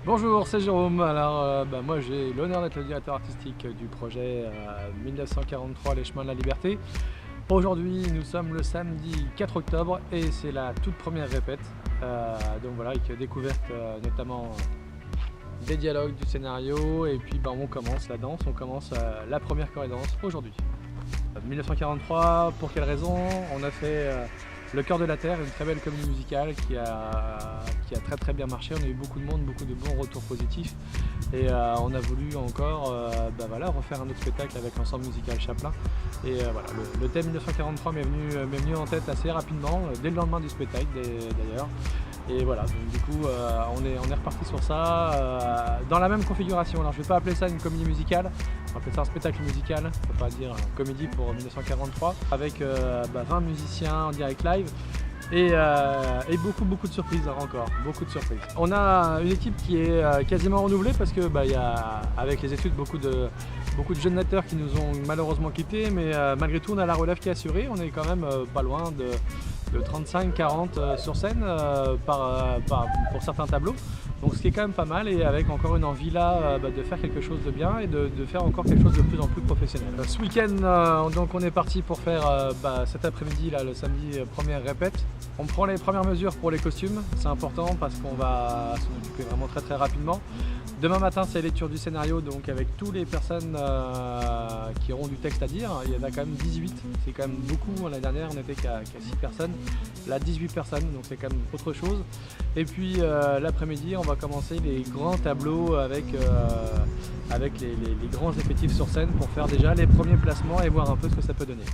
Bonjour, c'est Jérôme. Alors, moi j'ai l'honneur d'être le directeur artistique du projet 1943 Les Chemins de la Liberté. Aujourd'hui, nous sommes le samedi 4 octobre et c'est la toute première répète. Donc voilà, avec découverte notamment des dialogues, du scénario, et puis on commence la danse, on commence la première chorédanse aujourd'hui. 1943, pour quelle raison? On a fait Le Cœur de la Terre, une très belle comédie musicale qui a très bien marché. On a eu beaucoup de monde, beaucoup de bons retours positifs, et on a voulu encore refaire un autre spectacle avec l'ensemble musical Chaplin. Et voilà, le thème 1943 m'est venu en tête assez rapidement, dès le lendemain du spectacle d'ailleurs. Et voilà, donc du coup on est reparti sur ça dans la même configuration. Alors je ne vais pas appeler ça une comédie musicale, on va appeler ça un spectacle musical, on ne peut pas dire comédie pour 1943, avec 20 musiciens en direct live et beaucoup de surprises encore, beaucoup de surprises. On a une équipe qui est quasiment renouvelée parce que y a avec les études beaucoup de jeunes acteurs qui nous ont malheureusement quittés, mais malgré tout on a la relève qui est assurée. On est quand même pas loin de 35-40 sur scène pour certains tableaux, donc ce qui est quand même pas mal, et avec encore une envie là de faire quelque chose de bien et de faire encore quelque chose de plus en plus professionnel. Ce week-end donc on est parti pour faire cet après-midi là, le samedi, première répète. On prend les premières mesures pour les costumes, c'est important parce qu'on va s'en occuper vraiment très rapidement. Demain matin c'est lecture du scénario, donc avec toutes les personnes qui auront du texte à dire. Il y en a quand même 18, c'est quand même beaucoup. L'année dernière on n'était qu'à 6 personnes, là 18 personnes, donc c'est quand même autre chose. Et puis l'après-midi on va commencer les grands tableaux avec les grands effectifs sur scène pour faire déjà les premiers placements et voir un peu ce que ça peut donner.